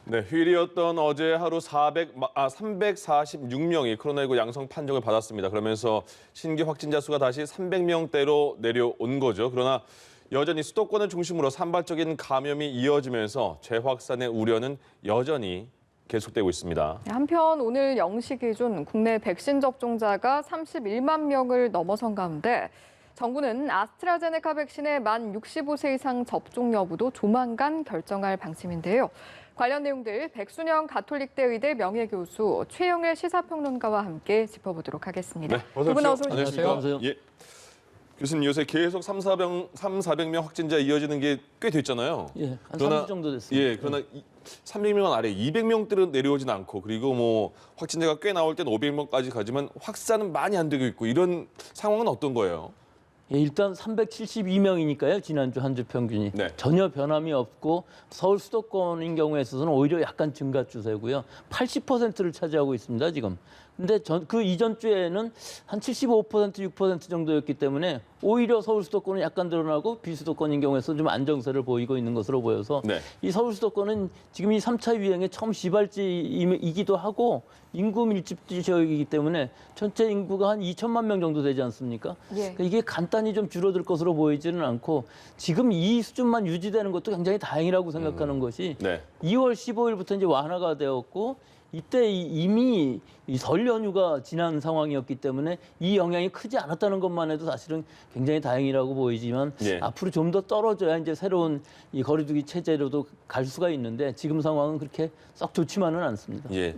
네, 휴일이었던 어제 하루 346명이 코로나19 양성 판정을 받았습니다. 그러면서 신규 확진자 수가 다시 300명대로 내려온 거죠. 그러나 여전히 수도권을 중심으로 산발적인 감염이 이어지면서 재확산의 우려는 여전히 계속되고 있습니다. 한편 오늘 0시 기준 국내 백신 접종자가 31만 명을 넘어선 가운데 정부는 아스트라제네카 백신의 만 65세 이상 접종 여부도 조만간 결정할 방침인데요. 관련 내용들 백순영 가톨릭대 의대 명예교수 최영일 시사평론가와 함께 짚어보도록 하겠습니다. 네, 두 분 어서 오십시오. 안녕하세요. 예. 교수님 요새 계속 400명 확진자 이어지는 게 꽤 됐잖아요. 예, 한 3주 정도 됐습니다. 예, 그러나 300명 아래 200명대로 내려오진 않고 그리고 뭐 확진자가 꽤 나올 때는 500명까지 가지만 확산은 많이 안 되고 있고 이런 상황은 어떤 거예요? 예, 일단 372명이니까요. 지난주 한 주 평균이. 네. 전혀 변함이 없고 서울 수도권인 경우에 있어서는 오히려 약간 증가 추세고요. 80%를 차지하고 있습니다, 지금. 근데 그 이전 주에는 한 75%, 6% 정도였기 때문에 오히려 서울 수도권은 약간 늘어나고 비수도권인 경우에서 좀 안정세를 보이고 있는 것으로 보여서 네. 이 서울 수도권은 지금 이 3차 유행의 처음 시발지이기도 하고 인구 밀집지 지역이기 때문에 전체 인구가 한 2천만 명 정도 되지 않습니까? 예. 그러니까 이게 간단히 좀 줄어들 것으로 보이지는 않고 지금 이 수준만 유지되는 것도 굉장히 다행이라고 생각하는 것이 네. 2월 15일부터 이제 완화가 되었고 이때 이미 이 설 연휴가 지난 상황이었기 때문에 이 영향이 크지 않았다는 것만 해도 사실은 굉장히 다행이라고 보이지만 예. 앞으로 좀 더 떨어져야 이제 새로운 이 거리두기 체제로도 갈 수가 있는데 지금 상황은 그렇게 썩 좋지만은 않습니다. 예.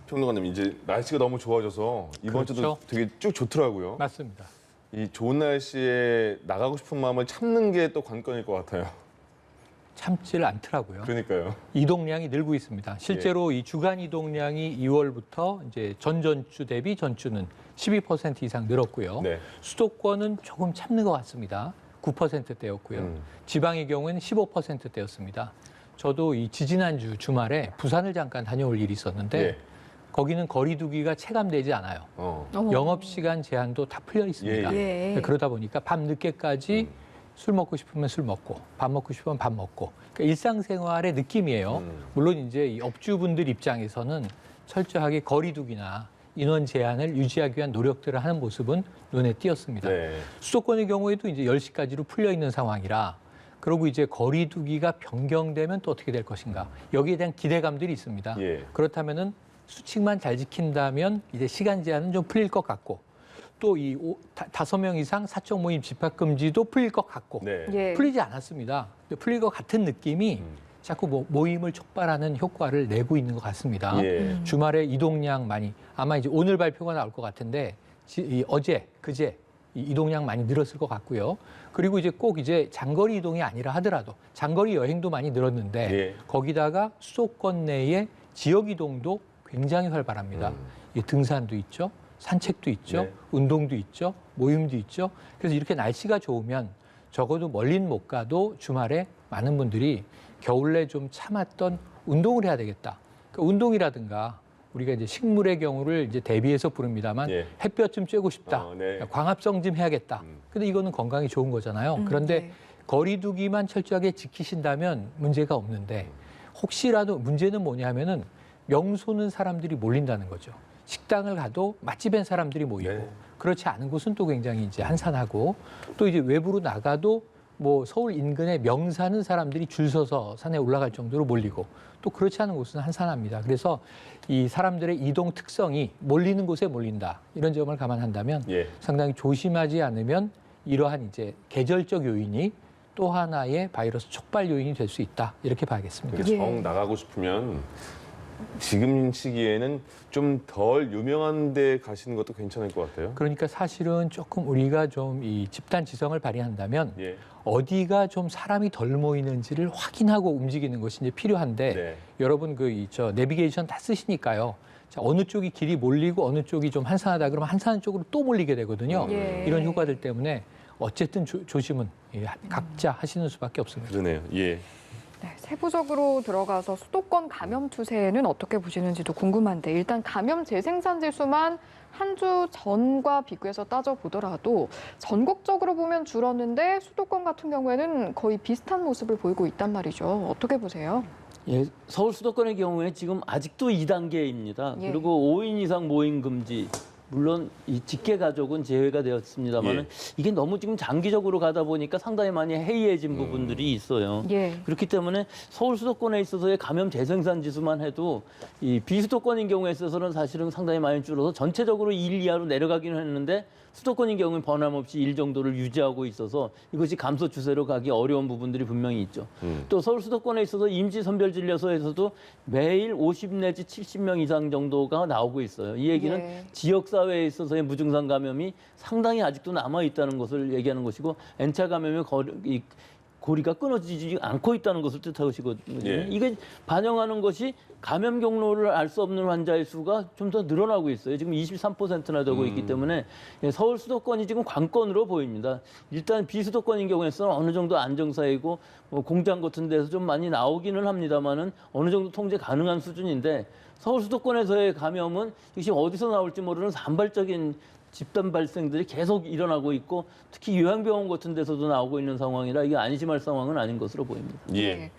평론가님 이제 날씨가 너무 좋아져서 이번 주도 그렇죠. 되게 쭉 좋더라고요. 맞습니다. 이 좋은 날씨에 나가고 싶은 마음을 참는 게 또 관건일 것 같아요. 참지를 않더라고요. 그러니까요. 이동량이 늘고 있습니다. 실제로 이 주간 이동량이 2월부터 이제 전전주 대비 전주는 12% 이상 늘었고요. 네. 수도권은 조금 참는 것 같습니다. 9%대였고요. 지방의 경우에는 15%대였습니다. 저도 이 지지난주 주말에 부산을 잠깐 다녀올 일이 있었는데 예. 거기는 거리두기가 체감되지 않아요. 어머. 영업시간 제한도 다 풀려 있습니다. 예. 그러다 보니까 밤 늦게까지 술 먹고 싶으면 술 먹고 밥 먹고 싶으면 밥 먹고 그러니까 일상생활의 느낌이에요. 물론 이제 이 업주분들 입장에서는 철저하게 거리두기나 인원 제한을 유지하기 위한 노력들을 하는 모습은 눈에 띄었습니다. 네. 수도권의 경우에도 이제 10시까지로 풀려 있는 상황이라 그리고 이제 거리두기가 변경되면 또 어떻게 될 것인가 여기에 대한 기대감들이 있습니다. 예. 그렇다면은 수칙만 잘 지킨다면 이제 시간 제한은 좀 풀릴 것 같고 또 이 5명 이상 사적 모임 집합 금지도 풀릴 것 같고 네. 예. 풀리지 않았습니다. 근데 풀릴 것 같은 느낌이 자꾸 모임을 촉발하는 효과를 내고 있는 것 같습니다. 예. 주말에 이동량 많이 아마 이제 오늘 발표가 나올 것 같은데 어제 그제 이동량 많이 늘었을 것 같고요. 그리고 이제 꼭 이제 장거리 이동이 아니라 하더라도 장거리 여행도 많이 늘었는데 예. 거기다가 수도권 내의 지역 이동도 굉장히 활발합니다. 이 등산도 있죠. 산책도 있죠. 네. 운동도 있죠. 모임도 있죠. 그래서 이렇게 날씨가 좋으면 적어도 멀린 못 가도 주말에 많은 분들이 겨울에 좀 참았던 운동을 해야 되겠다. 그러니까 운동이라든가 우리가 이제 식물의 경우를 이제 대비해서 부릅니다만 예. 햇볕 좀 쬐고 싶다. 네. 그러니까 광합성 좀 해야겠다. 근데 이거는 건강에 좋은 거잖아요. 그런데 네. 거리두기만 철저하게 지키신다면 문제가 없는데 혹시라도 문제는 뭐냐 하면은 명소는 사람들이 몰린다는 거죠. 식당을 가도 맛집엔 사람들이 모이고 네. 그렇지 않은 곳은 또 굉장히 이제 한산하고 또 이제 외부로 나가도 뭐 서울 인근의 명사는 사람들이 줄 서서 산에 올라갈 정도로 몰리고 또 그렇지 않은 곳은 한산합니다. 그래서 이 사람들의 이동 특성이 몰리는 곳에 몰린다. 이런 점을 감안한다면 예. 상당히 조심하지 않으면 이러한 이제 계절적 요인이 또 하나의 바이러스 촉발 요인이 될 수 있다. 이렇게 봐야겠습니다. 근데 예. 정 나가고 싶으면 지금 시기에는 좀 덜 유명한 데 가시는 것도 괜찮을 것 같아요. 그러니까 사실은 조금 우리가 좀 이 집단 지성을 발휘한다면 예. 어디가 좀 사람이 덜 모이는지를 확인하고 움직이는 것이 이제 필요한데 네. 여러분 저 내비게이션 다 쓰시니까요. 자, 어느 쪽이 길이 몰리고 어느 쪽이 좀 한산하다 그러면 한산한 쪽으로 또 몰리게 되거든요. 예. 이런 효과들 때문에 어쨌든 조심은 각자 하시는 수밖에 없습니다. 그러네요. 예. 네, 세부적으로 들어가서 수도권 감염 추세는 어떻게 보시는지도 궁금한데 일단 감염 재생산 지수만 한 주 전과 비교해서 따져보더라도 전국적으로 보면 줄었는데 수도권 같은 경우에는 거의 비슷한 모습을 보이고 있단 말이죠. 어떻게 보세요? 예, 서울 수도권의 경우에 지금 아직도 2단계입니다. 예. 그리고 5인 이상 모임 금지. 물론 이 직계 가족은 제외가 되었습니다만 예. 이게 너무 지금 장기적으로 가다 보니까 상당히 많이 해이해진 부분들이 있어요. 예. 그렇기 때문에 서울 수도권에 있어서의 감염 재생산 지수만 해도 이 비수도권인 경우에 있어서는 사실은 상당히 많이 줄어서 전체적으로 1 이하로 내려가기는 했는데 수도권인 경우는 변함없이 1 정도를 유지하고 있어서 이것이 감소 추세로 가기 어려운 부분들이 분명히 있죠. 또 서울 수도권에 있어서 임시선별진료소에서도 매일 50 내지 70명 이상 정도가 나오고 있어요. 이 얘기는 예. 지역사회에 있어서의 무증상 감염이 상당히 아직도 남아있다는 것을 얘기하는 것이고 N차 감염의 고리가 끊어지지 않고 있다는 것을 뜻하시거든요. 예. 이게 반영하는 것이 감염 경로를 알 수 없는 환자의 수가 좀 더 늘어나고 있어요. 지금 23%나 되고 있기 때문에 서울 수도권이 지금 관건으로 보입니다. 일단 비수도권인 경우에서는 어느 정도 안정사이고 뭐 공장 같은 데서 좀 많이 나오기는 합니다만은 어느 정도 통제 가능한 수준인데 서울 수도권에서의 감염은 이것이 어디서 나올지 모르는 산발적인 집단 발생들이 계속 일어나고 있고 특히 요양병원 같은 데서도 나오고 있는 상황이라 이게 안심할 상황은 아닌 것으로 보입니다. 예.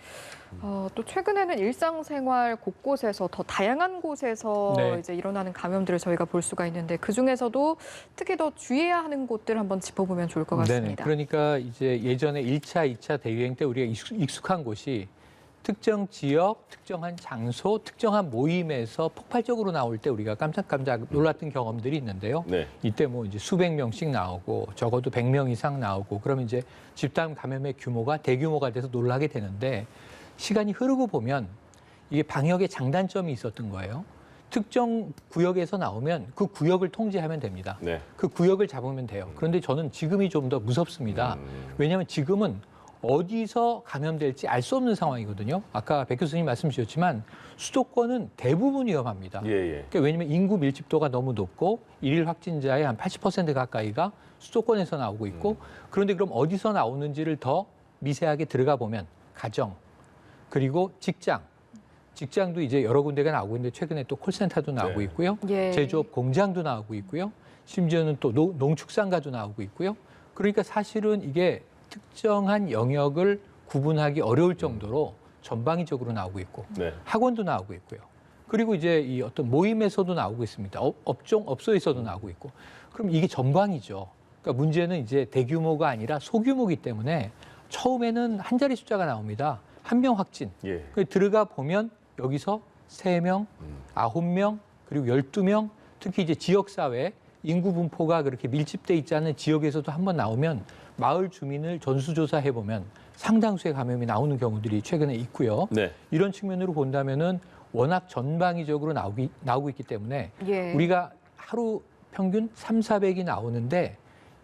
또 최근에는 일상생활 곳곳에서 더 다양한 곳에서 네. 이제 일어나는 감염들을 저희가 볼 수가 있는데 그 중에서도 특히 더 주의해야 하는 곳들 한번 짚어보면 좋을 것 네네. 같습니다. 그러니까 이제 예전에 1차, 2차 대유행 때 우리가 익숙한 곳이 특정 지역, 특정한 장소, 특정한 모임에서 폭발적으로 나올 때 우리가 깜짝깜짝 놀랐던 경험들이 있는데요. 네. 이때 뭐 이제 수백 명씩 나오고 적어도 100명 이상 나오고 그러면 이제 집단 감염의 규모가 대규모가 돼서 놀라게 되는데 시간이 흐르고 보면 이게 방역의 장단점이 있었던 거예요. 특정 구역에서 나오면 그 구역을 통제하면 됩니다. 네. 그 구역을 잡으면 돼요. 그런데 저는 지금이 좀 더 무섭습니다. 왜냐하면 지금은 어디서 감염될지 알 수 없는 상황이거든요. 아까 백 교수님 말씀 주셨지만 수도권은 대부분 위험합니다. 예, 예. 그러니까 왜냐하면 인구 밀집도가 너무 높고 일일 확진자의 한 80% 가까이가 수도권에서 나오고 있고 그런데 그럼 어디서 나오는지를 더 미세하게 들어가 보면 가정 그리고 직장도 이제 여러 군데가 나오고 있는데 최근에 또 콜센터도 나오고 네. 있고요. 예. 제조업 공장도 나오고 있고요. 심지어는 또 농축산가도 나오고 있고요. 그러니까 사실은 이게 특정한 영역을 구분하기 어려울 정도로 전방위적으로 나오고 있고 네. 학원도 나오고 있고요. 그리고 이제 이 어떤 모임에서도 나오고 있습니다. 업소에서도 나오고 있고. 그럼 이게 전방이죠. 그러니까 문제는 이제 대규모가 아니라 소규모이기 때문에 처음에는 한 자리 숫자가 나옵니다. 1명 확진. 예. 들어가 보면 여기서 3명, 9명, 그리고 12명, 특히 이제 지역사회 인구 분포가 그렇게 밀집돼 있지 않은 지역에서도 한번 나오면 마을 주민을 전수조사해 보면 상당수의 감염이 나오는 경우들이 최근에 있고요. 네. 이런 측면으로 본다면은 워낙 전방위적으로 나오고 있기 때문에 예. 우리가 하루 평균 300~400이 나오는데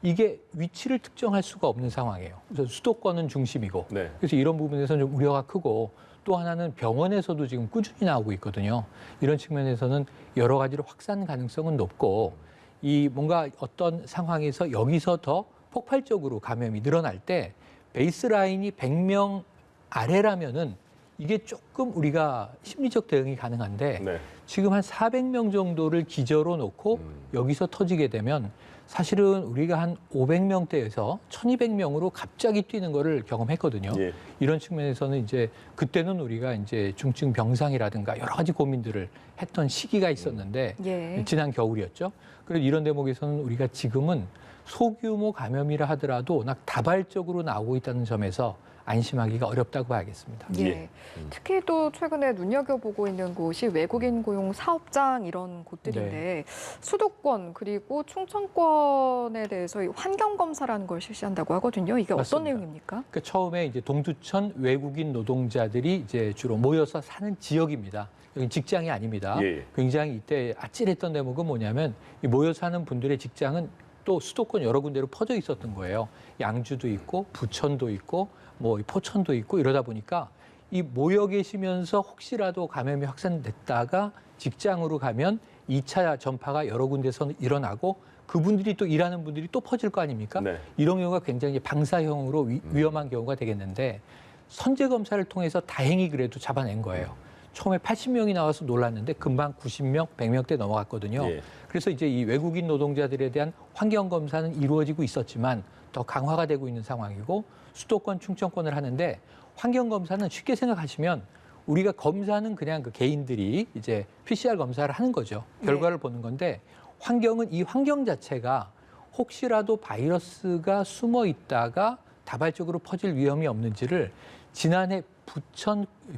이게 위치를 특정할 수가 없는 상황이에요. 그래서 수도권은 중심이고 네. 그래서 이런 부분에서는 좀 우려가 크고 또 하나는 병원에서도 지금 꾸준히 나오고 있거든요. 이런 측면에서는 여러 가지로 확산 가능성은 높고 이 뭔가 어떤 상황에서 여기서 더 폭발적으로 감염이 늘어날 때 베이스라인이 100명 아래라면은 이게 조금 우리가 심리적 대응이 가능한데 네. 지금 한 400명 정도를 기저로 놓고 여기서 터지게 되면 사실은 우리가 한 500명대에서 1200명으로 갑자기 뛰는 거를 경험했거든요. 예. 이런 측면에서는 이제 그때는 우리가 이제 중증 병상이라든가 여러 가지 고민들을 했던 시기가 있었는데 예. 지난 겨울이었죠. 그래서 이런 대목에서는 우리가 지금은 소규모 감염이라 하더라도 워낙 다발적으로 나오고 있다는 점에서 안심하기가 어렵다고 봐야겠습니다. 예. 예. 특히 또 최근에 눈여겨보고 있는 곳이 외국인 고용 사업장 이런 곳들인데 수도권 그리고 충청권에 대해서 이 환경검사라는 걸 실시한다고 하거든요. 이게 어떤 맞습니다. 내용입니까? 그러니까 처음에 이제 동두천 외국인 노동자들이 이제 주로 모여서 사는 지역입니다. 여기 직장이 아닙니다. 예. 굉장히 이때 아찔했던 대목은 뭐냐면 이 모여 사는 분들의 직장은 또 수도권 여러 군데로 퍼져 있었던 거예요. 양주도 있고 부천도 있고 뭐 포천도 있고 이러다 보니까 이 모여 계시면서 혹시라도 감염이 확산됐다가 직장으로 가면 2차 전파가 여러 군데서 일어나고 그분들이 또 일하는 분들이 또 퍼질 거 아닙니까? 네. 이런 경우가 굉장히 방사형으로 위험한 경우가 되겠는데 선제 검사를 통해서 다행히 그래도 잡아낸 거예요. 처음에 80명이 나와서 놀랐는데 금방 90명, 100명대 넘어갔거든요. 예. 그래서 이제 이 외국인 노동자들에 대한 환경 검사는 이루어지고 있었지만 더 강화가 되고 있는 상황이고 수도권, 충청권을 하는데 환경 검사는 쉽게 생각하시면 우리가 검사는 그냥 그 개인들이 이제 PCR 검사를 하는 거죠. 결과를 보는 건데 환경은 이 환경 자체가 혹시라도 바이러스가 숨어 있다가 다발적으로 퍼질 위험이 없는지를 지난해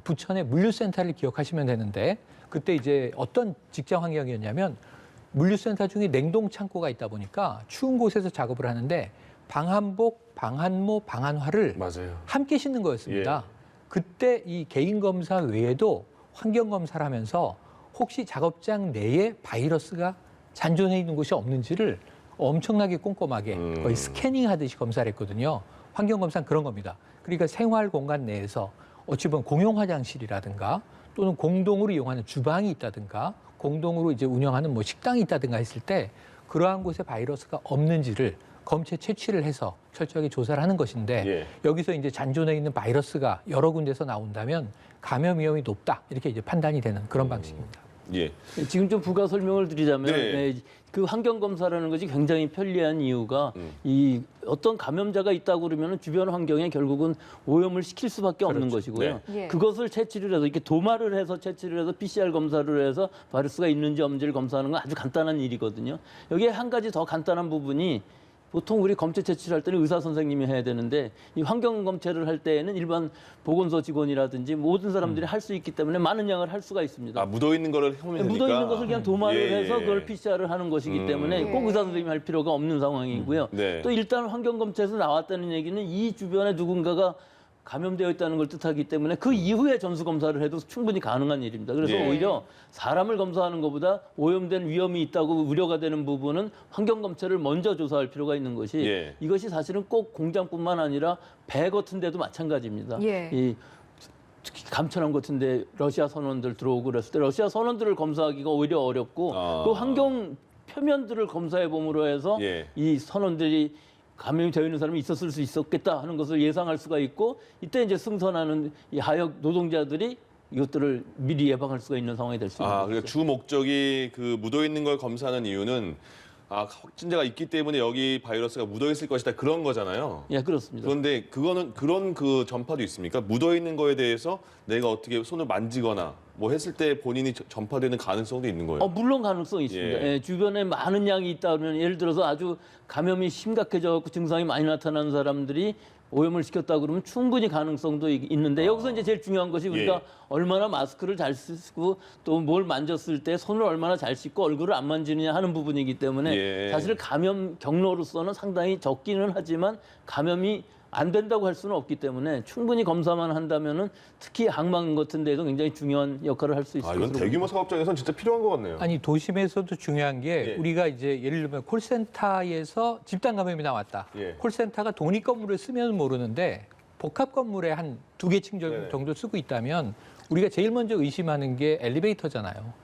부천의 물류센터를 기억하시면 되는데 그때 이제 어떤 직장 환경이었냐면 물류센터 중에 냉동 창고가 있다 보니까 추운 곳에서 작업을 하는데 방한복, 방한모, 방한화를 맞아요. 함께 신는 거였습니다. 그때 이 개인 검사 외에도 환경 검사를 하면서 혹시 작업장 내에 바이러스가 잔존해 있는 곳이 없는지를 엄청나게 꼼꼼하게 거의 스캐닝 하듯이 검사를 했거든요. 환경 검사는 그런 겁니다. 그러니까 생활 공간 내에서 어찌 보면 공용 화장실이라든가 또는 공동으로 이용하는 주방이 있다든가 공동으로 이제 운영하는 뭐 식당이 있다든가 했을 때 그러한 곳에 바이러스가 없는지를 검체 채취를 해서 철저하게 조사를 하는 것인데 여기서 이제 잔존해 있는 바이러스가 여러 군데서 나온다면 감염 위험이 높다 이렇게 이제 판단이 되는 그런 방식입니다. 예. 지금 좀 부가 설명을 드리자면 네. 그 환경 검사라는 것이 굉장히 편리한 이유가 이 어떤 감염자가 있다고 그러면 주변 환경에 결국은 오염을 시킬 수밖에 없는 것이고요. 네. 예. 그것을 채취를 해서 이렇게 도마를 해서 채취를 해서 PCR 검사를 해서 바이러스가 있는지 없는지를 검사하는 건 아주 간단한 일이거든요. 여기에 한 가지 더 간단한 부분이 보통 우리 검체 채취를 할 때는 의사 선생님이 해야 되는데 이 환경 검체를 할 때에는 일반 보건소 직원이라든지 모든 사람들이 할 수 있기 때문에 많은 양을 할 수가 있습니다. 아, 묻어 있는 거를 하면 되니까. 묻어 있는 것을 그냥 도마를 예, 해서 예. 그걸 PCR을 하는 것이기 때문에 꼭 의사 선생님이 할 필요가 없는 상황이고요. 네. 또 일단 환경 검체에서 나왔다는 얘기는 이 주변에 누군가가 감염되어 있다는 걸 뜻하기 때문에 그 이후에 전수 검사를 해도 충분히 가능한 일입니다. 그래서 예. 오히려 사람을 검사하는 것보다 오염된 위험이 있다고 우려가 되는 부분은 환경 검체를 먼저 조사할 필요가 있는 것이 예. 이것이 사실은 꼭 공장뿐만 아니라 배 같은 데도 마찬가지입니다. 예. 이 특히 감천함 같은데 러시아 선원들 들어오고 그랬을 때 러시아 선원들을 검사하기가 오히려 어렵고 그 환경 표면들을 검사해 봄으로 해서 예. 이 선원들이 감염이 되어 있는 사람이 있었을 수 있었겠다 하는 것을 예상할 수가 있고 이때 이제 승선하는 이 하역 노동자들이 이것들을 미리 예방할 수가 있는 상황이 될 수 있는 거죠. 그러니까 주 목적이 그 묻어 있는 걸 검사하는 이유는 확진자가 있기 때문에 여기 바이러스가 묻어 있을 것이다 그런 거잖아요. 예, 그렇습니다. 그런데 그거는 그런 그 전파도 있습니까? 묻어 있는 거에 대해서 내가 어떻게 손을 만지거나 뭐 했을 때 본인이 전파되는 가능성도 있는 거예요. 물론 가능성이 있습니다. 예. 예, 주변에 많은 양이 있다면 예를 들어서 아주 감염이 심각해져서 증상이 많이 나타나는 사람들이 오염을 시켰다 그러면 충분히 가능성도 있는데 여기서 이제 제일 중요한 것이 우리가 얼마나 마스크를 잘 쓰고 또 뭘 만졌을 때 손을 얼마나 잘 씻고 얼굴을 안 만지느냐 하는 부분이기 때문에 사실 감염 경로로서는 상당히 적기는 하지만 감염이 안 된다고 할 수는 없기 때문에 충분히 검사만 한다면은 특히 항만 같은 데도 굉장히 중요한 역할을 할 수 있을 것으로 이건 대규모 사업장에서는 진짜 필요한 것 같네요. 아니 도심에서도 중요한 게 예. 우리가 이제 예를 들면 콜센터에서 집단 감염이 나왔다. 예. 콜센터가 독립 건물을 쓰면 모르는데 복합 건물에 한 2개 층 네네. 정도 쓰고 있다면 우리가 제일 먼저 의심하는 게 엘리베이터잖아요.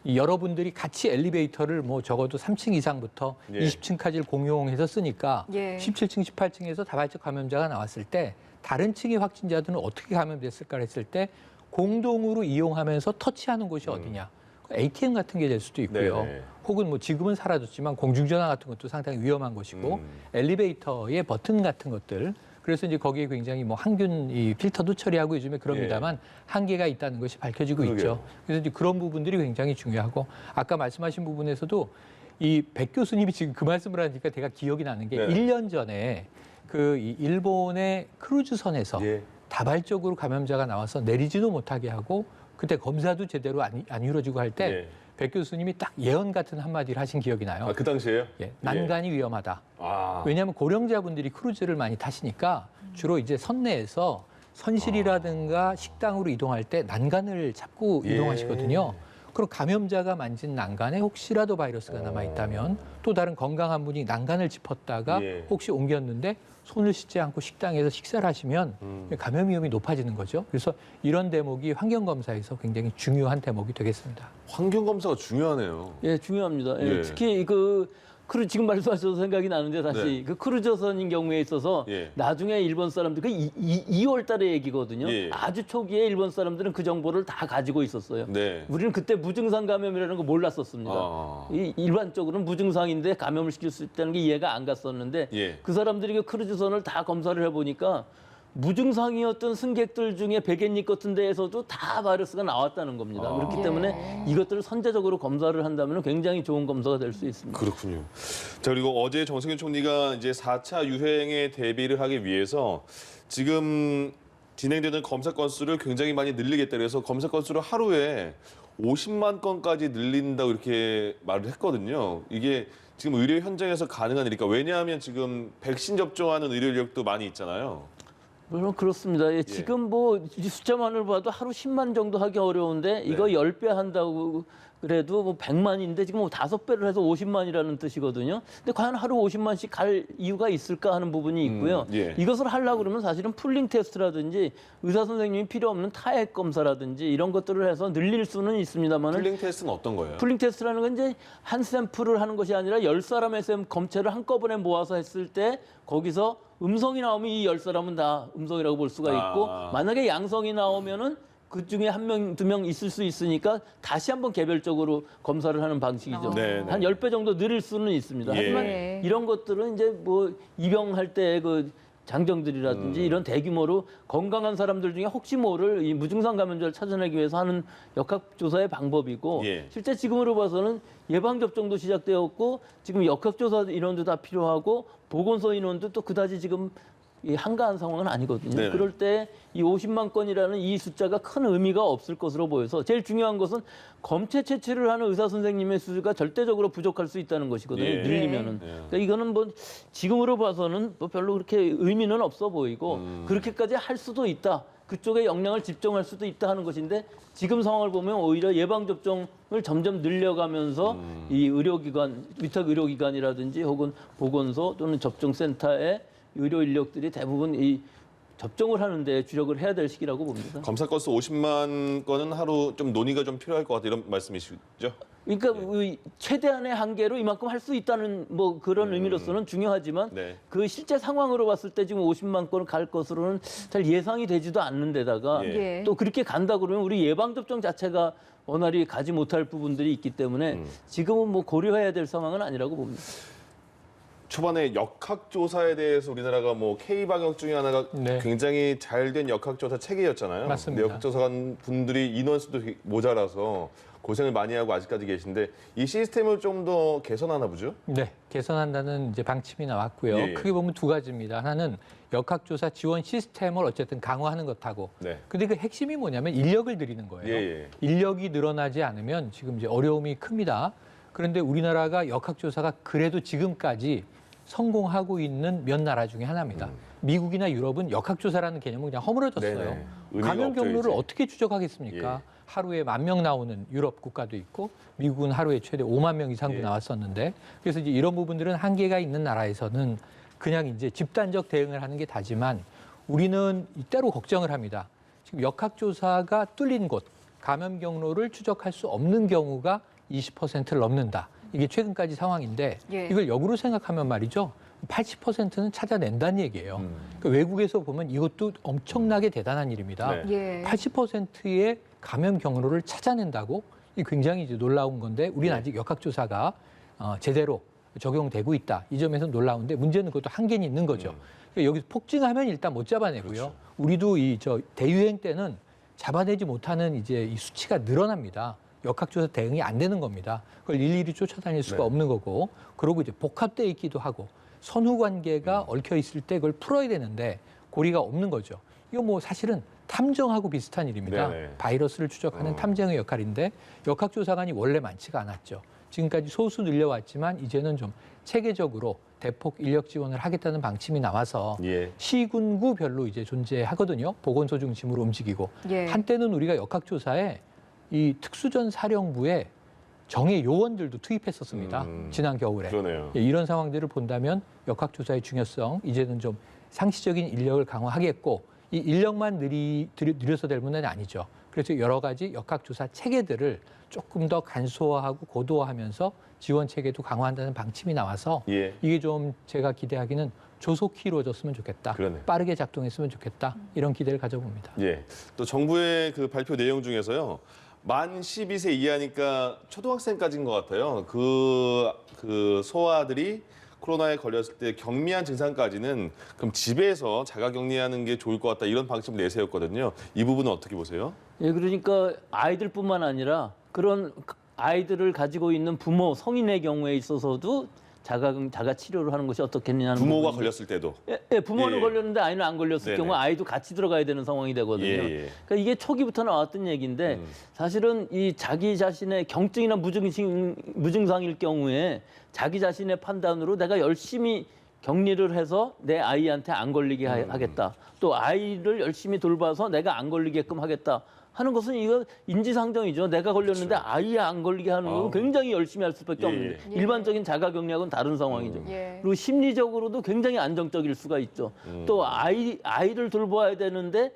이 여러분들이 같이 엘리베이터를 뭐 적어도 3층 이상부터 예. 20층까지를 공용해서 쓰니까 예. 17층, 18층에서 다발적 감염자가 나왔을 때 다른 층의 확진자들은 어떻게 감염됐을까 했을 때 공동으로 이용하면서 터치하는 곳이 어디냐. ATM 같은 게 될 수도 있고요. 네네. 혹은 뭐 지금은 사라졌지만 공중전화 같은 것도 상당히 위험한 것이고 엘리베이터의 버튼 같은 것들 그래서 이제 거기에 굉장히 뭐 항균 이 필터도 처리하고 요즘에 그럽니다만 한계가 있다는 것이 밝혀지고 그러게요. 있죠. 그래서 이제 그런 부분들이 굉장히 중요하고 아까 말씀하신 부분에서도 이 백 교수님이 지금 그 말씀을 하니까 제가 기억이 나는 게 네. 1년 전에 그 이 일본의 크루즈선에서 예. 다발적으로 감염자가 나와서 내리지도 못하게 하고 그때 검사도 제대로 안 이루어지고 할 때 예. 백 교수님이 딱 예언 같은 한마디를 하신 기억이 나요. 그 당시에요? 예, 난간이 위험하다. 아. 왜냐하면 고령자분들이 크루즈를 많이 타시니까 주로 이제 선내에서 선실이라든가 식당으로 이동할 때 난간을 잡고 예. 이동하시거든요. 그럼 감염자가 만진 난간에 혹시라도 바이러스가 남아있다면 또 다른 건강한 분이 난간을 짚었다가 예. 혹시 옮겼는데 손을 씻지 않고 식당에서 식사를 하시면 감염 위험이 높아지는 거죠. 그래서 이런 대목이 환경검사에서 굉장히 중요한 대목이 되겠습니다. 환경검사가 중요하네요. 예, 중요합니다. 예, 예. 특히 지금 말씀하셔서 생각이 나는데 다시 네. 그 크루즈선인 경우에 있어서 예. 나중에 일본 사람들 2월 달의 얘기거든요. 예. 아주 초기에 일본 사람들은 그 정보를 다 가지고 있었어요. 네. 우리는 그때 무증상 감염이라는 거 몰랐었습니다. 일반적으로는 무증상인데 감염을 시킬 수 있다는 게 이해가 안 갔었는데 예. 그 사람들이 그 크루즈선을 다 검사를 해보니까 무증상이었던 승객들 중에 백엔릭 같은 데에서도 다 바이러스가 나왔다는 겁니다. 그렇기 때문에 이것들을 선제적으로 검사를 한다면 굉장히 좋은 검사가 될 수 있습니다. 그렇군요. 자, 그리고 어제 정세균 총리가 이제 4차 유행에 대비를 하기 위해서 지금 진행되는 검사 건수를 굉장히 많이 늘리겠다 그래서 검사 건수를 하루에 50만 건까지 늘린다고 이렇게 말을 했거든요. 이게 지금 의료 현장에서 가능한 일일까? 왜냐하면 지금 백신 접종하는 의료 인력도 많이 있잖아요. 물론 그렇습니다. 예, 지금 뭐 이 숫자만을 봐도 하루 10만 정도 하기 어려운데 이거 10배 한다고 그래도 뭐 100만인데 지금 뭐 5배를 해서 50만이라는 뜻이거든요. 근데 과연 하루 50만씩 갈 이유가 있을까 하는 부분이 있고요. 예. 이것을 하려고 그러면 사실은 풀링 테스트라든지 의사 선생님이 필요 없는 타액 검사라든지 이런 것들을 해서 늘릴 수는 있습니다만은 풀링 테스트는 어떤 거예요? 풀링 테스트라는 건 이제 한 샘플을 하는 것이 아니라 10사람의 검체를 한꺼번에 모아서 했을 때 거기서 음성이 나오면 이 10사람은 다 음성이라고 볼 수가 있고 만약에 양성이 나오면은 그 중에 1명, 2명 있을 수 있으니까 다시 한번 개별적으로 검사를 하는 방식이죠. 네, 네. 한 10배 정도 늘릴 수는 있습니다. 예. 하지만 이런 것들은 이제 뭐 입영할 때 그 장정들이라든지 이런 대규모로 건강한 사람들 중에 혹시 모를 이 무증상 감염자를 찾아내기 위해서 하는 역학조사의 방법이고 예. 실제 지금으로 봐서는 예방접종도 시작되었고 지금 역학조사 인원도 다 필요하고 보건소 인원도 또 그다지 지금 이 한가한 상황은 아니거든요. 네네. 그럴 때 이 50만 건이라는 이 숫자가 큰 의미가 없을 것으로 보여서 제일 중요한 것은 검체 채취를 하는 의사 선생님의 수가 절대적으로 부족할 수 있다는 것이거든요. 예. 늘리면은. 네. 그러니까 이거는 뭐 지금으로 봐서는 뭐 별로 그렇게 의미는 없어 보이고 그렇게까지 할 수도 있다. 그쪽에 역량을 집중할 수도 있다 하는 것인데 지금 상황을 보면 오히려 예방 접종을 점점 늘려가면서 이 의료기관, 위탁 의료기관이라든지 혹은 보건소 또는 접종센터에 의료 인력들이 대부분 이 접종을 하는데 주력을 해야 될 시기라고 봅니다. 검사 건수 50만 건은 하루 좀 논의가 좀 필요할 것 같다 이런 말씀이시죠? 그러니까 이 최대한의 한계로 이만큼 할 수 있다는 뭐 그런 의미로서는 중요하지만 네. 그 실제 상황으로 봤을 때 지금 50만 건을 갈 것으로는 잘 예상이 되지도 않는 데다가 예. 또 그렇게 간다 그러면 우리 예방접종 자체가 원활히 가지 못할 부분들이 있기 때문에 지금은 뭐 고려해야 될 상황은 아니라고 봅니다. 초반에 역학조사에 대해서 우리나라가 뭐 K방역 중에 하나가 네. 굉장히 잘 된 역학조사 체계였잖아요. 맞습니다. 근데 역학조사관 분들이 인원수도 되게 모자라서 고생을 많이 하고 아직까지 계신데 이 시스템을 좀 더 개선하나 보죠? 네, 개선한다는 이제 방침이 나왔고요. 예, 예. 크게 보면 두 가지입니다. 하나는 역학조사 지원 시스템을 어쨌든 강화하는 것하고, 네. 근데 그 핵심이 뭐냐면 인력을 들이는 거예요. 예, 예. 인력이 늘어나지 않으면 지금 이제 어려움이 큽니다. 그런데 우리나라가 역학조사가 그래도 지금까지 성공하고 있는 몇 나라 중에 하나입니다. 미국이나 유럽은 역학조사라는 개념은 그냥 허물어졌어요. 네네. 의미가 감염 없죠, 경로를 이제. 어떻게 추적하겠습니까? 예. 하루에 10,000명 나오는 유럽 국가도 있고 미국은 하루에 최대 5만 명 이상도 예. 나왔었는데 그래서 이제 이런 부분들은 한계가 있는 나라에서는 그냥 이제 집단적 대응을 하는 게 다지만 우리는 이때로 걱정을 합니다. 지금 역학조사가 뚫린 곳, 감염 경로를 추적할 수 없는 경우가 20%를 넘는다. 이게 최근까지 상황인데 예. 이걸 역으로 생각하면 말이죠. 80%는 찾아낸다는 얘기예요. 그러니까 외국에서 보면 이것도 엄청나게 대단한 일입니다. 네. 예. 80%의 감염 경로를 찾아낸다고 이 굉장히 이제 놀라운 건데 우리는 네. 아직 역학조사가 제대로 적용되고 있다. 이 점에서 놀라운데 문제는 그것도 한계는 있는 거죠. 그러니까 여기서 폭증하면 일단 못 잡아내고요. 그렇죠. 우리도 이 대유행 때는 잡아내지 못하는 이제 이 수치가 늘어납니다. 역학조사 대응이 안 되는 겁니다. 그걸 일일이 쫓아다닐 수가 네. 없는 거고, 그러고 이제 복합돼 있기도 하고, 선후 관계가 얽혀 있을 때 그걸 풀어야 되는데 고리가 없는 거죠. 이거 뭐 사실은 탐정하고 비슷한 일입니다. 네네. 바이러스를 추적하는 탐정의 역할인데 역학조사관이 원래 많지가 않았죠. 지금까지 소수 늘려왔지만 이제는 좀 체계적으로 대폭 인력 지원을 하겠다는 방침이 나와서 예. 시군구별로 이제 존재하거든요. 보건소 중심으로 움직이고 예. 한때는 우리가 역학조사에 이 특수전 사령부에 정예 요원들도 투입했었습니다. 지난 겨울에. 그러네요. 예, 이런 상황들을 본다면 역학조사의 중요성 이제는 좀 상시적인 인력을 강화하겠고 이 인력만 늘려서 될 문제는 아니죠. 그래서 여러 가지 역학조사 체계들을 조금 더 간소화하고 고도화하면서 지원 체계도 강화한다는 방침이 나와서 예. 이게 좀 제가 기대하기는 조속히 이루어졌으면 좋겠다. 그러네요. 빠르게 작동했으면 좋겠다. 이런 기대를 가져봅니다. 예. 또 정부의 그 발표 내용 중에서요. 만 12세 이하니까 초등학생까지인 것 같아요. 그 소아들이 코로나에 걸렸을 때 경미한 증상까지는 그럼 집에서 자가격리하는 게 좋을 것 같다 이런 방침을 내세웠거든요. 이 부분은 어떻게 보세요? 예, 그러니까 아이들뿐만 아니라 그런 아이들을 가지고 있는 부모, 성인의 경우에 있어서도 자가 치료를 하는 것이 어떻겠냐는 부모가 부분인데. 걸렸을 때도. 예, 부모는 예. 걸렸는데 아이는 안 걸렸을 네네. 경우 아이도 같이 들어가야 되는 상황이 되거든요. 예. 그러니까 이게 초기부터 나왔던 얘기인데 사실은 이 자기 자신의 경증이나 무증상일 경우에 자기 자신의 판단으로 내가 열심히 격리를 해서 내 아이한테 안 걸리게 하겠다. 또 아이를 열심히 돌봐서 내가 안 걸리게끔 하겠다. 하는 것은 이거 인지상정이죠. 내가 걸렸는데 그렇죠. 아이에 안 걸리게 하는 건 굉장히 열심히 할 수밖에 예. 없는데 예. 일반적인 자가격리하고는 다른 상황이죠. 예. 그리고 심리적으로도 굉장히 안정적일 수가 있죠. 또 아이를 돌봐야 되는데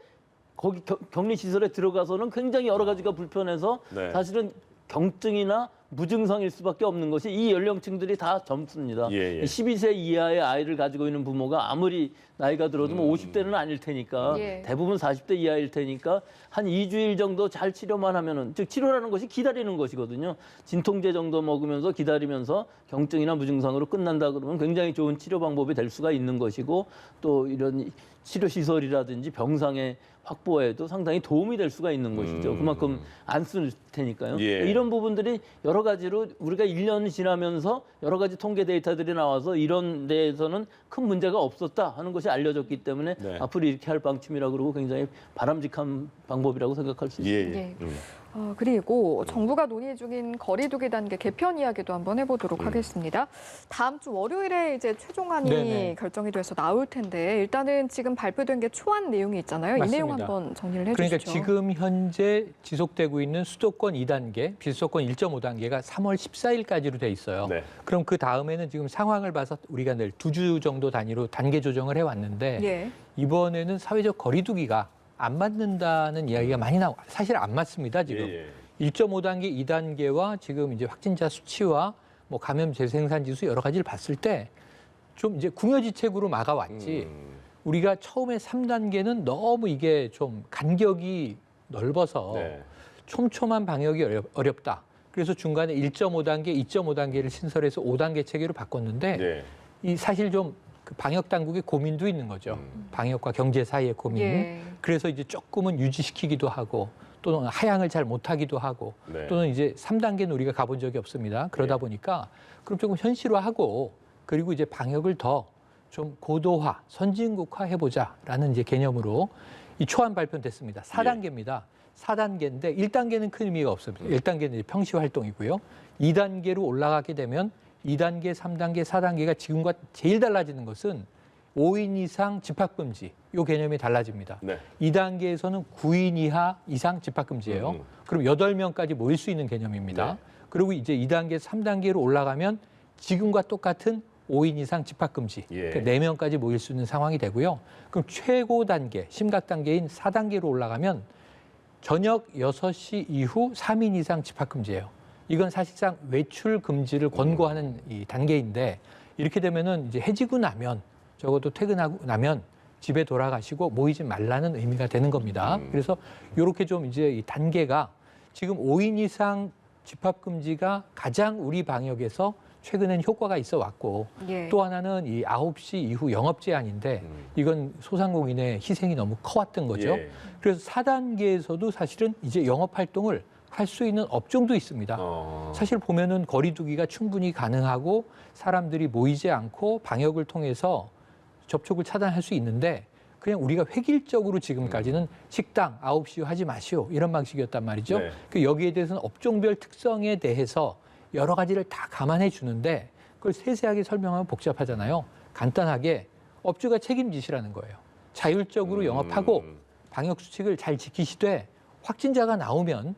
거기 격리 시설에 들어가서는 굉장히 여러 가지가 불편해서 네. 사실은 경증이나 무증상일 수밖에 없는 것이 이 연령층들이 다 젊습니다. 예. 12세 이하의 아이를 가지고 있는 부모가 아무리 나이가 들어도 뭐 50대는 아닐 테니까 예. 대부분 40대 이하일 테니까 한 2주일 정도 잘 치료만 하면은 즉 치료라는 것이 기다리는 것이거든요. 진통제 정도 먹으면서 기다리면서 경증이나 무증상으로 끝난다 그러면 굉장히 좋은 치료 방법이 될 수가 있는 것이고 또 이런 치료 시설이라든지 병상의 확보에도 상당히 도움이 될 수가 있는 것이죠. 그만큼 안 쓸 테니까요. 예. 이런 부분들이 여러 가지로 우리가 1년이 지나면서 여러 가지 통계 데이터들이 나와서 이런 데에서는 큰 문제가 없었다 하는 것이 알려졌기 때문에 네. 앞으로 이렇게 할 방침이라고 그러고 굉장히 바람직한 방법이라고 생각할 수 있습니다. 예. 예. 그리고 정부가 논의 중인 거리두기 단계 개편 이야기도 한번 해보도록 하겠습니다. 다음 주 월요일에 이제 최종안이 네네. 결정이 돼서 나올 텐데 일단은 지금 발표된 게 초안 내용이 있잖아요. 이 내용 맞습니다. 한번 정리를 해주시죠. 그러니까 지금 현재 지속되고 있는 수도권 2단계, 비수도권 1.5단계가 3월 14일까지로 돼 있어요. 네. 그럼 그 다음에는 지금 상황을 봐서 우리가 늘 2주 정도 단위로 단계 조정을 해왔는데 예. 이번에는 사회적 거리두기가 안 맞는다는 이야기가 많이 나오고 사실 안 맞습니다 지금. 예. 1.5단계, 2단계와 지금 이제 확진자 수치와 뭐 감염 재생산 지수 여러 가지를 봤을 때 좀 이제 궁여지책으로 막아왔지. 우리가 처음에 3단계는 너무 이게 좀 간격이 넓어서 네. 촘촘한 방역이 어렵다. 그래서 중간에 1.5단계, 2.5단계를 신설해서 5단계 체계로 바꿨는데 네. 이 사실 좀 그 방역 당국의 고민도 있는 거죠. 방역과 경제 사이의 고민. 예. 그래서 이제 조금은 유지시키기도 하고 또는 하향을 잘 못하기도 하고 네. 또는 이제 3단계는 우리가 가본 적이 없습니다. 그러다 예. 보니까 그럼 조금 현실화하고 그리고 이제 방역을 더 좀 고도화, 선진국화 해보자라는 이제 개념으로 이 초안 발표됐습니다. 4단계입니다. 4단계인데 1단계는 큰 의미가 없습니다. 1단계는 이제 평시 활동이고요. 2단계로 올라가게 되면 2단계, 3단계, 4단계가 지금과 제일 달라지는 것은 5인 이상 집합금지, 요 개념이 달라집니다. 네. 2단계에서는 9인 이상 집합금지예요. 그럼 8명까지 모일 수 있는 개념입니다. 네. 그리고 이제 2단계, 3단계로 올라가면 지금과 똑같은 5인 이상 집합금지, 예. 그러니까 4명까지 모일 수 있는 상황이 되고요. 그럼 최고 단계, 심각 단계인 4단계로 올라가면 저녁 6시 이후 3인 이상 집합금지예요. 이건 사실상 외출 금지를 권고하는 이 단계인데 이렇게 되면은 이제 해지고 나면 적어도 퇴근하고 나면 집에 돌아가시고 모이지 말라는 의미가 되는 겁니다. 그래서 이렇게 좀 이제 이 단계가 지금 5인 이상 집합금지가 가장 우리 방역에서 최근엔 효과가 있어 왔고 예. 또 하나는 이 9시 이후 영업 제한인데 이건 소상공인의 희생이 너무 커왔던 거죠. 예. 그래서 4단계에서도 사실은 이제 영업 활동을 할 수 있는 업종도 있습니다. 사실 보면은 거리두기가 충분히 가능하고 사람들이 모이지 않고 방역을 통해서 접촉을 차단할 수 있는데 그냥 우리가 획일적으로 지금까지는 식당 9시 하지 마시오 이런 방식이었단 말이죠. 네. 그 여기에 대해서는 업종별 특성에 대해서 여러 가지를 다 감안해 주는데 그걸 세세하게 설명하면 복잡하잖아요. 간단하게 업주가 책임지시라는 거예요. 자율적으로 영업하고 방역 수칙을 잘 지키시되 확진자가 나오면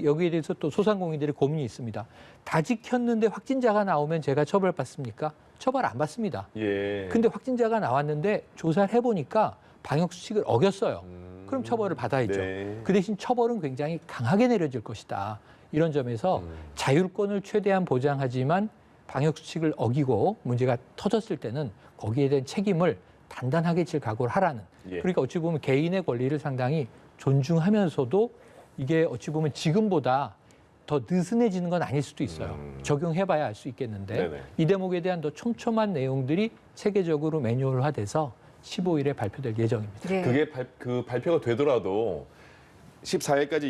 여기에 대해서 또 소상공인들의 고민이 있습니다. 다 지켰는데 확진자가 나오면 제가 처벌받습니까? 처벌 안 받습니다. 예. 근데 확진자가 나왔는데 조사를 해보니까 방역 수칙을 어겼어요. 그럼 처벌을 받아야죠. 네. 그 대신 처벌은 굉장히 강하게 내려질 것이다. 이런 점에서 자율권을 최대한 보장하지만 방역 수칙을 어기고 문제가 터졌을 때는 거기에 대한 책임을 단단하게 질 각오를 하라는. 예. 그러니까 어찌 보면 개인의 권리를 상당히 존중하면서도 이게 어찌 보면 지금보다 더 느슨해지는 건 아닐 수도 있어요. 적용해봐야 알 수 있겠는데 네네. 이 대목에 대한 더 촘촘한 내용들이 세계적으로 매뉴얼화돼서 15일에 발표될 예정입니다. 예. 그게 발표가 되더라도 14일까지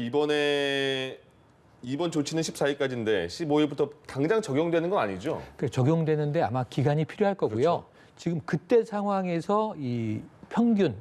이번 조치는 14일까지인데 15일부터 당장 적용되는 건 아니죠? 적용되는데 아마 기간이 필요할 거고요. 그렇죠. 지금 그때 상황에서 이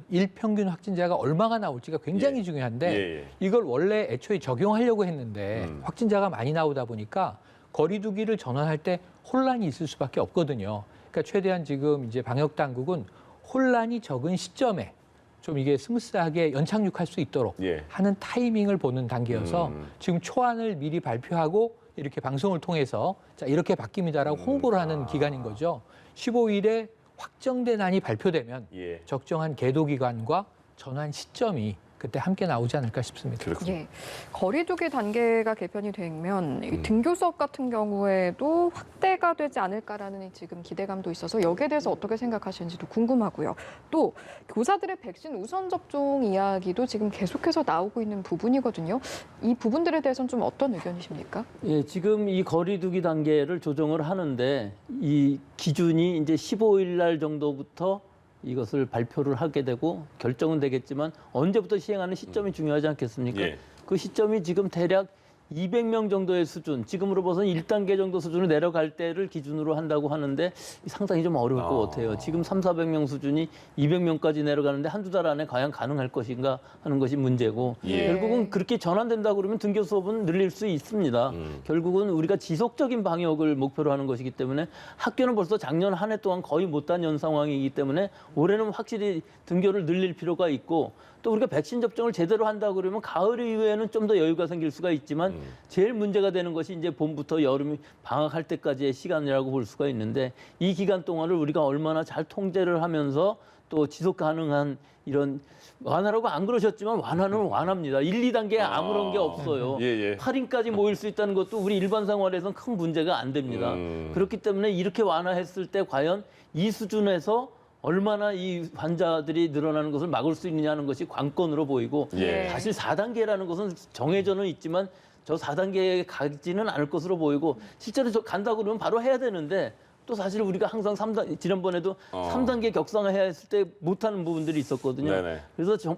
일평균 확진자가 얼마가 나올지가 굉장히 예. 중요한데 예. 이걸 원래 애초에 적용하려고 했는데 확진자가 많이 나오다 보니까 거리두기를 전환할 때 혼란이 있을 수밖에 없거든요. 그러니까 최대한 지금 이제 방역 당국은 혼란이 적은 시점에 좀 이게 스무스하게 연착륙할 수 있도록 예. 하는 타이밍을 보는 단계여서 지금 초안을 미리 발표하고 이렇게 방송을 통해서 자 이렇게 바뀝니다라고 홍보를 하는 기간인 거죠. 15일에 확정된 안이 발표되면 예. 적정한 계도 기간과 전환 시점이 그때 함께 나오지 않을까 싶습니다. 그렇군요. 예, 거리두기 단계가 개편이 되면 이 등교 수업 같은 경우에도 확대가 되지 않을까라는 지금 기대감도 있어서 여기에 대해서 어떻게 생각하시는지도 궁금하고요. 또 교사들의 백신 우선 접종 이야기도 지금 계속해서 나오고 있는 부분이거든요. 이 부분들에 대해서는 좀 어떤 의견이십니까? 예, 지금 이 거리두기 단계를 조정을 하는데 이 기준이 이제 15일 날 정도부터 이것을 발표를 하게 되고 결정은 되겠지만 언제부터 시행하는 시점이 중요하지 않겠습니까? 예. 그 시점이 지금 대략 200명 정도의 수준, 지금으로 봐서는 1단계 정도 수준으로 내려갈 때를 기준으로 한다고 하는데 상당히 좀 어려울 것 같아요. 지금 300~400명 수준이 200명까지 내려가는데 한두 달 안에 과연 가능할 것인가 하는 것이 문제고 예. 결국은 그렇게 전환된다고 그러면 등교 수업은 늘릴 수 있습니다. 결국은 우리가 지속적인 방역을 목표로 하는 것이기 때문에 학교는 벌써 작년 한 해 동안 거의 못다녀온 상황이기 때문에 올해는 확실히 등교를 늘릴 필요가 있고 또 우리가 백신 접종을 제대로 한다고 그러면 가을 이후에는 좀 더 여유가 생길 수가 있지만 제일 문제가 되는 것이 이제 봄부터 여름이 방학할 때까지의 시간이라고 볼 수가 있는데 이 기간 동안을 우리가 얼마나 잘 통제를 하면서 또 지속 가능한 이런 완화라고 안 그러셨지만 완화는 완화입니다. 1, 2단계에 아무런 게 없어요. 예. 8인까지 모일 수 있다는 것도 우리 일반 생활에서는 큰 문제가 안 됩니다. 그렇기 때문에 이렇게 완화했을 때 과연 이 수준에서 얼마나 이 환자들이 늘어나는 것을 막을 수 있느냐는 것이 관건으로 보이고 예. 사실 4단계라는 것은 정해져는 있지만 저 4단계에 가지는 않을 것으로 보이고 실제로 저 간다고 그러면 바로 해야 되는데 또 사실 우리가 항상 지난번에도 3단계 격상해야 했을 때 못하는 부분들이 있었거든요. 네네. 그래서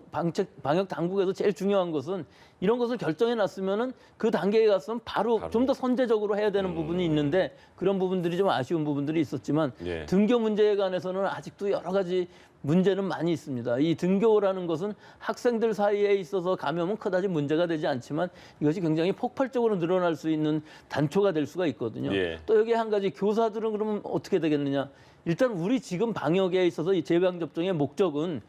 방역 당국에서 제일 중요한 것은 이런 것을 결정해 놨으면은 그 단계에 갔으면 바로 좀 더 선제적으로 해야 되는 부분이 있는데 그런 부분들이 좀 아쉬운 부분들이 있었지만 예. 등교 문제에 관해서는 아직도 여러 가지 문제는 많이 있습니다. 이 등교라는 것은 학생들 사이에 있어서 감염은 그다지 문제가 되지 않지만 이것이 굉장히 폭발적으로 늘어날 수 있는 단초가 될 수가 있거든요. 예. 또 여기 한 가지 교사들은 그러면 어떻게 되겠느냐. 일단 우리 지금 방역에 있어서 이 재방 접종의 목적은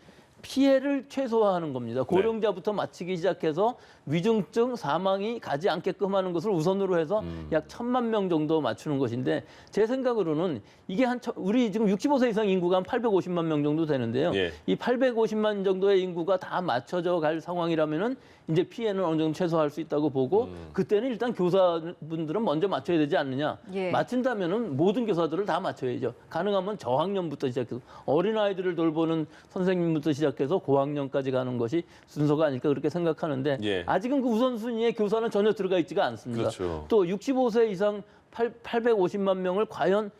피해를 최소화하는 겁니다. 고령자부터 마치기 시작해서 위중증 사망이 가지 않게끔 하는 것을 우선으로 해서 약 1,000만 명 정도 맞추는 것인데 제 생각으로는 이게 우리 지금 65세 이상 인구가 한 850만 명 정도 되는데요. 예. 이 850만 정도의 인구가 다 맞춰져 갈 상황이라면은 이제 피해는 어느 정도 최소화할 수 있다고 보고 그때는 일단 교사분들은 먼저 맞춰야 되지 않느냐. 예. 맞춘다면은 모든 교사들을 다 맞춰야죠. 가능하면 저학년부터 시작해서 어린아이들을 돌보는 선생님부터 시작해서 고학년까지 가는 것이 순서가 아닐까 그렇게 생각하는데 예. 아직은 그 우선순위에 교사는 전혀 들어가 있지가 않습니다. 그렇죠. 또 65세 이상 850만 명을 과연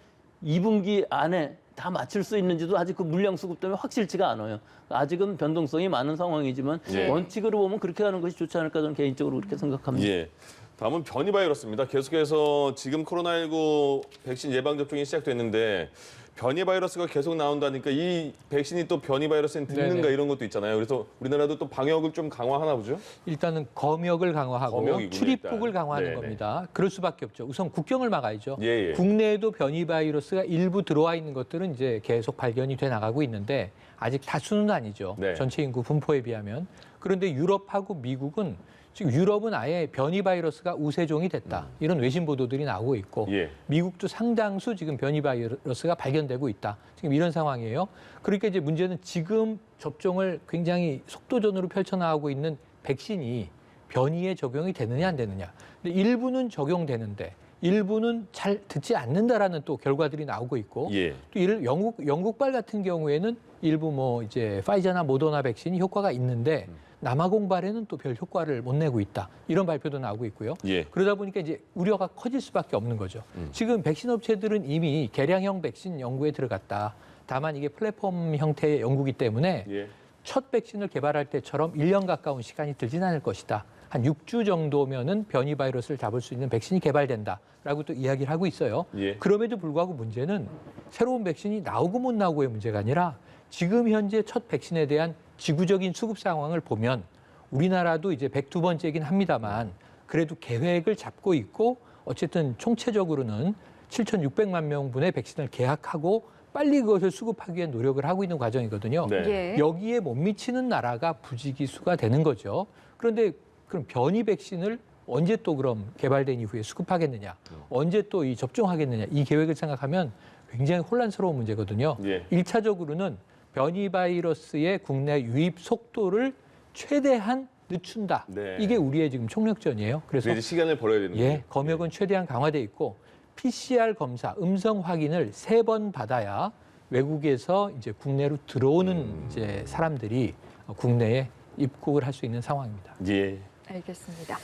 2분기 안에 다 맞출 수 있는지도 아직 그 물량 수급 때문에 확실치가 않아요. 아직은 변동성이 많은 상황이지만 예. 원칙으로 보면 그렇게 하는 것이 좋지 않을까 저는 개인적으로 그렇게 생각합니다. 예. 다음은 변이 바이러스입니다. 계속해서 지금 코로나19 백신 예방 접종이 시작됐는데 변이 바이러스가 계속 나온다니까 이 백신이 또 변이 바이러스에 듣는가 네네. 이런 것도 있잖아요. 그래서 우리나라도 또 방역을 좀 강화하나 보죠? 일단은 검역을 강화하고 검역이군요, 출입국을 일단. 강화하는 네네. 겁니다. 그럴 수밖에 없죠. 우선 국경을 막아야죠. 예. 국내에도 변이 바이러스가 일부 들어와 있는 것들은 이제 계속 발견이 돼 나가고 있는데 아직 다수는 아니죠. 네. 전체 인구 분포에 비하면. 그런데 유럽하고 미국은 지금 유럽은 아예 변이 바이러스가 우세종이 됐다. 이런 외신 보도들이 나오고 있고 예. 미국도 상당수 지금 변이 바이러스가 발견되고 있다. 지금 이런 상황이에요. 그러니까 이제 문제는 지금 접종을 굉장히 속도전으로 펼쳐나가고 있는 백신이 변이에 적용이 되느냐 안 되느냐. 근데 일부는 적용되는데 일부는 잘 듣지 않는다라는 또 결과들이 나오고 있고 예. 또 영국발 같은 경우에는 일부 뭐 이제 파이자나 모더나 백신이 효과가 있는데 남아공발에는 또 별 효과를 못 내고 있다. 이런 발표도 나오고 있고요. 예. 그러다 보니까 이제 우려가 커질 수밖에 없는 거죠. 지금 백신 업체들은 이미 개량형 백신 연구에 들어갔다. 다만 이게 플랫폼 형태의 연구기 때문에 예. 첫 백신을 개발할 때처럼 1년 가까운 시간이 들진 않을 것이다. 한 6주 정도면은 변이 바이러스를 잡을 수 있는 백신이 개발된다라고 또 이야기를 하고 있어요. 예. 그럼에도 불구하고 문제는 새로운 백신이 나오고 못 나오고의 문제가 아니라 지금 현재 첫 백신에 대한 지구적인 수급 상황을 보면 우리나라도 이제 102번째이긴 합니다만 그래도 계획을 잡고 있고 어쨌든 총체적으로는 7,600만 명분의 백신을 계약하고 빨리 그것을 수급하기 위해 노력을 하고 있는 과정이거든요. 네. 예. 여기에 못 미치는 나라가 부지기수가 되는 거죠. 그런데 그럼 변이 백신을 언제 또 그럼 개발된 이후에 수급하겠느냐, 언제 또 이 접종하겠느냐 이 계획을 생각하면 굉장히 혼란스러운 문제거든요. 예. 1차적으로는 변이 바이러스의 국내 유입 속도를 최대한 늦춘다. 네. 이게 우리의 지금 총력전이에요. 그래서 이제 시간을 벌어야 되는 거예요. 검역은 최대한 강화돼 있고 PCR 검사 음성 확인을 3번 받아야 외국에서 이제 국내로 들어오는 이제 사람들이 국내에 입국을 할 수 있는 상황입니다. 예. 알겠습니다.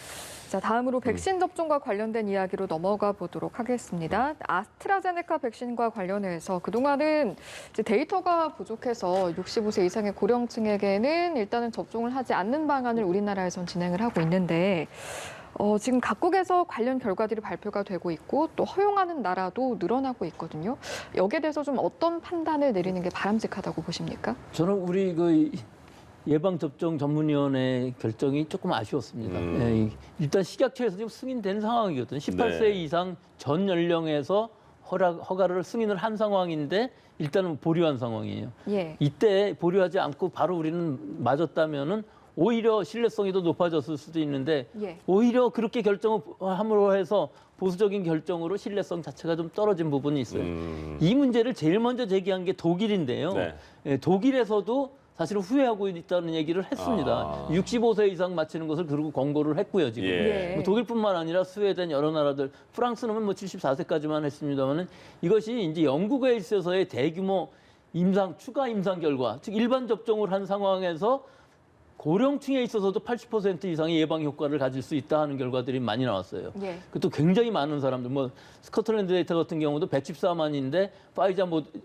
자, 다음으로 백신 접종과 관련된 이야기로 넘어가 보도록 하겠습니다. 아스트라제네카 백신과 관련해서 그동안은 이제 데이터가 부족해서 65세 이상의 고령층에게는 일단은 접종을 하지 않는 방안을 우리나라에선 진행을 하고 있는데 지금 각국에서 관련 결과들이 발표가 되고 있고 또 허용하는 나라도 늘어나고 있거든요. 여기에 대해서 좀 어떤 판단을 내리는 게 바람직하다고 보십니까? 저는 우리 그 예방접종 전문위원회 결정이 조금 아쉬웠습니다. 예, 일단 식약처에서 지금 승인된 상황이거든요. 18세 네. 이상 전 연령에서 허가를 승인을 한 상황인데 일단은 보류한 상황이에요. 예. 이때 보류하지 않고 바로 우리는 맞았다면은 오히려 신뢰성이 더 높아졌을 수도 있는데 예. 오히려 그렇게 결정을 함으로 해서 보수적인 결정으로 신뢰성 자체가 좀 떨어진 부분이 있어요. 이 문제를 제일 먼저 제기한 게 독일인데요. 네. 예, 독일에서도 사실은 후회하고 있다는 얘기를 했습니다. 아. 65세 이상 마치는 것을 그리고 권고를 했고요, 지금. 예. 뭐 독일뿐만 아니라 스웨덴 여러 나라들, 프랑스는 뭐 74세까지만 했습니다만은 이것이 이제 영국에 있어서의 대규모 추가 임상 결과, 즉 일반 접종을 한 상황에서 고령층에 있어서도 80% 이상의 예방 효과를 가질 수 있다 하는 결과들이 많이 나왔어요. 예. 그것도 굉장히 많은 사람들, 뭐 스코틀랜드 데이터 같은 경우도 114만인데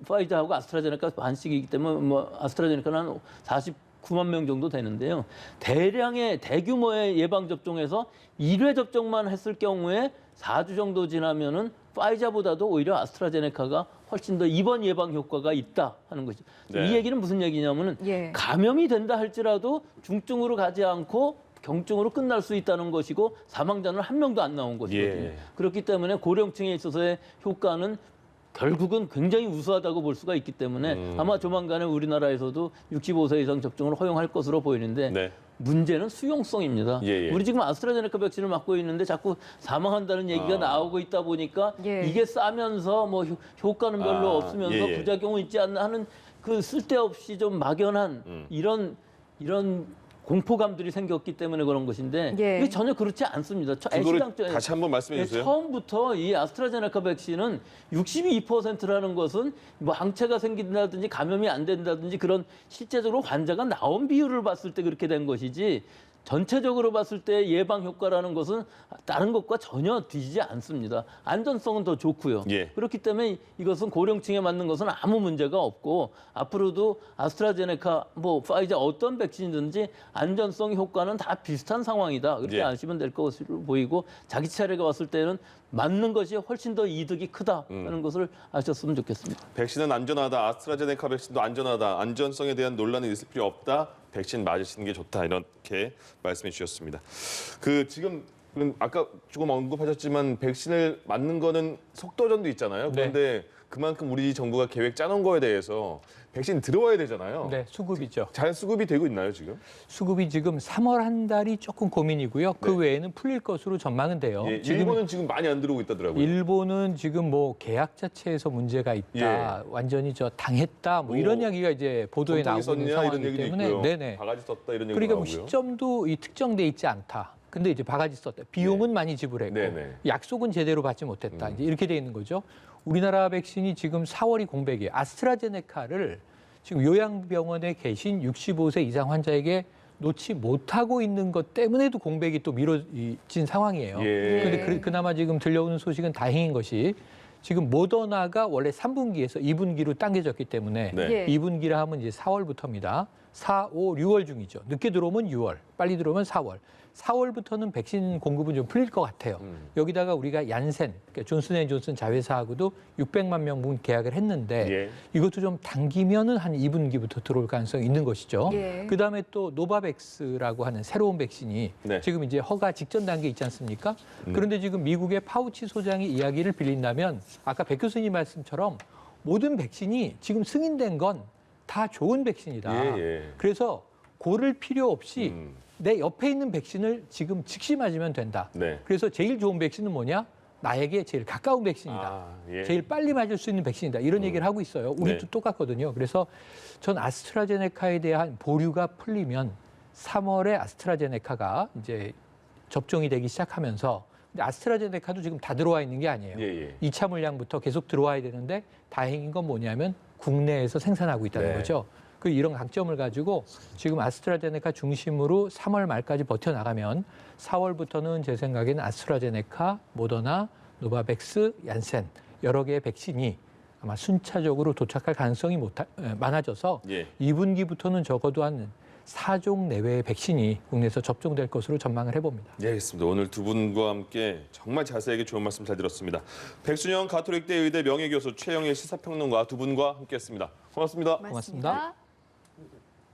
파이자하고 아스트라제네카 반씩이기 때문에 뭐 아스트라제네카는 한 49만 명 정도 되는데요. 대량의 대규모의 예방 접종에서 1회 접종만 했을 경우에 4주 정도 지나면은 파이자보다도 오히려 아스트라제네카가 훨씬 더 입원 예방 효과가 있다 하는 거죠. 네. 이 얘기는 무슨 얘기냐면은 예. 감염이 된다 할지라도 중증으로 가지 않고 경증으로 끝날 수 있다는 것이고 사망자는 한 명도 안 나온 것이거든요. 예. 그렇기 때문에 고령층에 있어서의 효과는 결국은 굉장히 우수하다고 볼 수가 있기 때문에 아마 조만간에 우리나라에서도 65세 이상 접종을 허용할 것으로 보이는데 네. 문제는 수용성입니다. 예, 예. 우리 지금 아스트라제네카 백신을 맞고 있는데 자꾸 사망한다는 얘기가 나오고 있다 보니까 예. 이게 싸면서 뭐 효과는 별로 없으면서 예, 예. 부작용은 있지 않나 하는 그 쓸데없이 좀 막연한 이런 공포감들이 생겼기 때문에 그런 것인데 예. 이게 전혀 그렇지 않습니다. 그거를 애시당초에 다시 한번 말씀해 주세요. 처음부터 이 아스트라제네카 백신은 62%라는 것은 뭐 항체가 생긴다든지 감염이 안 된다든지 그런 실제적으로 환자가 나온 비율을 봤을 때 그렇게 된 것이지 전체적으로 봤을 때 예방 효과라는 것은 다른 것과 전혀 뒤지지 않습니다. 안전성은 더 좋고요. 예. 그렇기 때문에 이것은 고령층에 맞는 것은 아무 문제가 없고 앞으로도 아스트라제네카, 뭐 파이자 어떤 백신이든지 안전성 효과는 다 비슷한 상황이다. 그렇게 예. 아시면 될 것으로 보이고 자기 차례가 왔을 때는 맞는 것이 훨씬 더 이득이 크다는 것을 아셨으면 좋겠습니다. 백신은 안전하다. 아스트라제네카 백신도 안전하다. 안전성에 대한 논란이 있을 필요 없다. 백신 맞으시는 게 좋다. 이렇게 말씀해 주셨습니다. 지금 아까 조금 언급하셨지만 백신을 맞는 거는 속도전도 있잖아요. 그런데 그만큼 우리 정부가 계획 짜놓은 거에 대해서 백신 들어와야 되잖아요. 네, 수급이죠. 잘 수급이 되고 있나요, 지금? 수급이 지금 3월 한 달이 조금 고민이고요. 그 네. 외에는 풀릴 것으로 전망은 돼요. 예, 지금 일본은 지금 많이 안 들어오고 있다더라고요. 일본은 지금 뭐 계약 자체에서 문제가 있다, 완전히 당했다, 뭐 이런 이야기가 이제 보도에 전통이 나오고 있는 썼냐 이런 상황이기 얘기도 때문에, 있고요. 네네. 바가지 썼다 이런 얘기도 그러니까 뭐 나오고요. 시점도 특정돼 있지 않다. 근데 이제 바가지 썼다. 비용은 많이 지불했고 네네. 약속은 제대로 받지 못했다. 이제 이렇게 돼 있는 거죠. 우리나라 백신이 지금 4월이 공백이에요. 아스트라제네카를 지금 요양병원에 계신 65세 이상 환자에게 놓지 못하고 있는 것 때문에도 공백이 또 미뤄진 상황이에요. 예. 그런데 그나마 지금 들려오는 소식은 다행인 것이 지금 모더나가 원래 3분기에서 2분기로 당겨졌기 때문에 네. 예. 2분기라 하면 이제 4월부터입니다. 4, 5, 6월 중이죠. 늦게 들어오면 6월, 빨리 들어오면 4월. 4월부터는 백신 공급은 좀 풀릴 것 같아요. 여기다가 우리가 얀센, 그러니까 존슨앤존슨 자회사하고도 600만 명분 계약을 했는데 예. 이것도 좀 당기면은 한 2분기부터 들어올 가능성이 있는 것이죠. 예. 그다음에 또 노바백스라고 하는 새로운 백신이 네. 지금 이제 허가 직전 단계에 있지 않습니까? 그런데 지금 미국의 파우치 소장이 이야기를 빌린다면 아까 백 교수님 말씀처럼 모든 백신이 지금 승인된 건 다 좋은 백신이다. 예, 예. 그래서 고를 필요 없이 음. 내 옆에 있는 백신을 지금 즉시 맞으면 된다. 네. 그래서 제일 좋은 백신은 뭐냐? 나에게 제일 가까운 백신이다. 아, 예. 제일 빨리 맞을 수 있는 백신이다. 이런 얘기를 하고 있어요. 우리도 네. 똑같거든요. 그래서 전 아스트라제네카에 대한 보류가 풀리면 3월에 아스트라제네카가 이제 접종이 되기 시작하면서 근데 아스트라제네카도 지금 다 들어와 있는 게 아니에요. 예, 예. 2차 물량부터 계속 들어와야 되는데 다행인 건 뭐냐면 국내에서 생산하고 있다는 네. 거죠. 그 이런 강점을 가지고 지금 아스트라제네카 중심으로 3월 말까지 버텨나가면 4월부터는 제 생각에는 아스트라제네카, 모더나, 노바백스, 얀센 여러 개의 백신이 아마 순차적으로 도착할 가능성이 많아져서 예. 2분기부터는 적어도 한 4종 내외의 백신이 국내에서 접종될 것으로 전망을 해봅니다. 네, 알겠습니다. 오늘 두 분과 함께 정말 자세하게 좋은 말씀 잘 들었습니다. 백순영 가톨릭대 의대 명예교수 최영일 시사평론가 두 분과 함께했습니다. 고맙습니다. 고맙습니다.